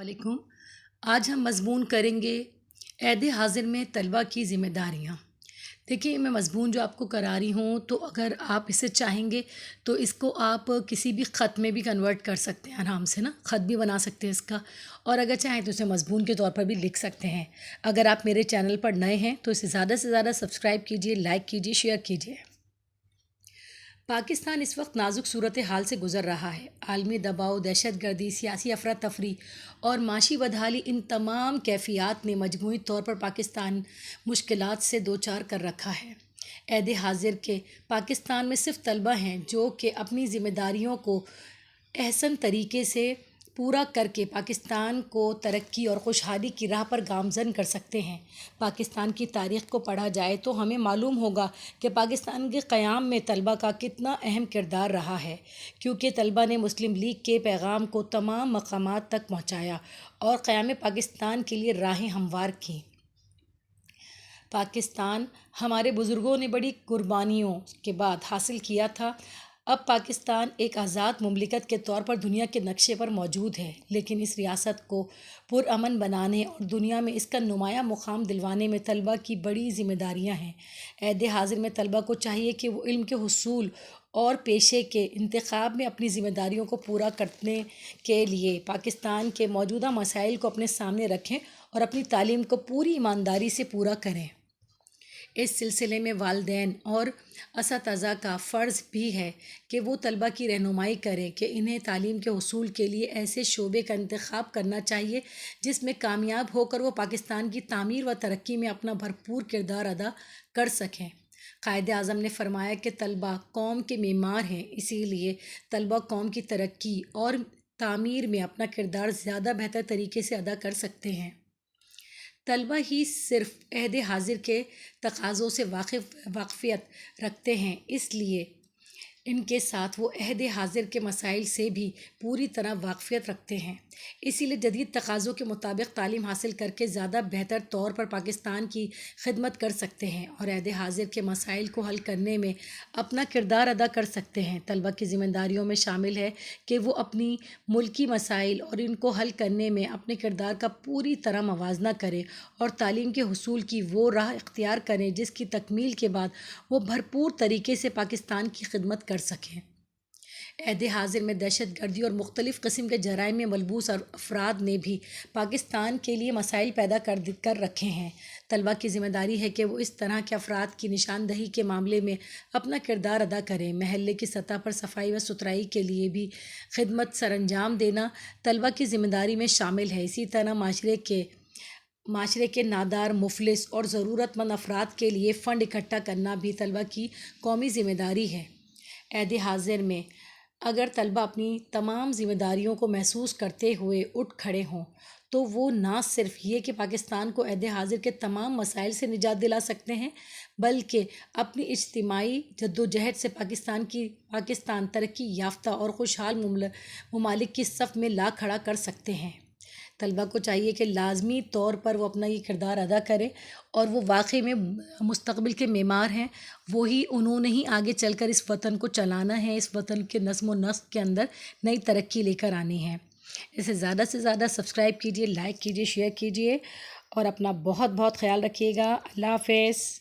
वालेकुम। आज हम मज़मून करेंगे ऐद हाज़िर में तलबा की ज़िम्मेदारियाँ। देखिए, मैं मज़मून जो आपको करा रही हूँ, तो अगर आप इसे चाहेंगे तो इसको आप किसी भी ख़त में भी कन्वर्ट कर सकते हैं आराम से ना, ख़त भी बना सकते हैं इसका। और अगर चाहें तो इसे मज़मून के तौर पर भी लिख सकते हैं। अगर आप मेरे चैनल पर नए हैं तो इसे ज़्यादा से ज़्यादा सब्सक्राइब कीजिए, लाइक कीजिए, शेयर कीजिए। पाकिस्तान इस वक्त नाजुक सूरत हाल से गुज़र रहा है। आलमी दबाव, दहशतगर्दी, सियासी अफरा तफरी और माशी बदहाली, इन तमाम कैफियत ने मजमूई तौर पर पाकिस्तान मुश्किलात से दो चार कर रखा है। ऐद हाज़िर के पाकिस्तान में सिर्फ तलबा हैं जो कि अपनी ज़िम्मेदारियों को अहसन तरीके से पूरा करके पाकिस्तान को तरक्की और खुशहाली की राह पर गामज़न कर सकते हैं। पाकिस्तान की तारीख़ को पढ़ा जाए तो हमें मालूम होगा कि पाकिस्तान के क़याम में तलबा का कितना अहम किरदार रहा है, क्योंकि तलबा ने मुस्लिम लीग के पैगाम को तमाम मकामात तक पहुँचाया और क़याम पाकिस्तान के लिए राहें हमवार की। पाकिस्तान हमारे बुज़ुर्गों ने बड़ी कुर्बानियों के बाद हासिल किया था। अब पाकिस्तान एक आज़ाद मुमलिकत के तौर पर दुनिया के नक्शे पर मौजूद है, लेकिन इस रियासत को पुरअमन बनाने और दुनिया में इसका नुमाया मुकाम दिलवाने में तलबा की बड़ी ज़िम्मेदारियाँ हैं। ऐद हाज़िर में तलबा को चाहिए कि वो इल्म के हुसूल और पेशे के इंतखाब में अपनी ज़िम्मेदारियों को पूरा करने के लिए पाकिस्तान के मौजूदा मसाइल को अपने सामने रखें और अपनी तालीम को पूरी ईमानदारी से पूरा करें। इस सिलसिले में वालिदैन और असातिज़ा का फ़र्ज़ भी है कि वो तलबा की रहनुमाई करें कि इन्हें तालीम के हुसूल के लिए ऐसे शोबे का इंतखाब करना चाहिए जिसमें कामयाब होकर वो पाकिस्तान की तामीर व तरक्की में अपना भरपूर किरदार अदा कर सकें। कायद-ए-आज़म ने फ़रमाया कि तलबा कौम के मेमार हैं, इसीलिए तलबा कौम की तरक्की और तामीर में अपना किरदार ज़्यादा बेहतर तरीके से अदा कर सकते हैं। तलबा ही सिर्फ अहद हाज़िर के तकाज़ों से वाक़फ़ियत रखते हैं, इसलिए इनके साथ वो अहद हाज़िर के मसाइल से भी पूरी तरह वाक़फ़ियत रखते हैं। इसीलिए जदीद तकाज़ों के मुताबिक तालीम हासिल करके ज़्यादा बेहतर तौर पर पाकिस्तान की खिदमत कर सकते हैं और अहद हाज़िर के मसाइल को हल करने में अपना किरदार अदा कर सकते हैं। तलबा की ज़िम्मेदारियों में शामिल है कि वो अपनी मुल्की मसाइल और इनको हल करने में अपने किरदार का पूरी तरह मवाजना करें और तालीम के हुसूल की वो राह इख्तियार करें जिसकी तकमील के बाद वो भरपूर तरीके से पाकिस्तान की खिदमत कर सकें। ऐद हाज़िर में दहशतगर्दी और मुख्तलिफ़ किस्म के जराइम में मलबूस अफराद ने भी पाकिस्तान के लिए मसाइल पैदा कर रखे हैं। तलबा की ज़िम्मेदारी है कि वो इस तरह के अफराद की निशानदही के मामले में अपना किरदार अदा करें। महल्ले की सतह पर सफाई व सुथराई के लिए भी खिदमत सरअंजाम देना तलबा की ज़िम्मेदारी में शामिल है। इसी तरह माशरे के नादार, मुफलिस और ज़रूरतमंद अफराद के लिए फ़ंड इकट्ठा करना भी तलबा की कौमी ज़िम्मेदारी है। ऐद हाज़िर में अगर तलबा अपनी तमाम ज़िम्मेदारियों को महसूस करते हुए उठ खड़े हों तो वो ना सिर्फ ये कि पाकिस्तान को ऐद हाज़िर के तमाम मसाइल से निजात दिला सकते हैं, बल्कि अपनी इज्तिमाई जद्दोजहद से पाकिस्तान तरक्की याफ्ता और खुशहाल ममालिक की सफ़ में ला खड़ा कर सकते हैं। तलबा को चाहिए कि लाजमी तौर पर वो अपना ये किरदार अदा करें और वो वाकई में मुस्तक़बिल के मेमार हैं। उन्होंने ही आगे चलकर इस वतन को चलाना है, इस वतन के नस्म व नस्ल के अंदर नई तरक्की लेकर आनी है। इसे ज़्यादा से ज़्यादा सब्सक्राइब कीजिए, लाइक कीजिए, शेयर कीजिए और अपना बहुत बहुत ख्याल रखिएगा। अल्लाह हाफ़िज़।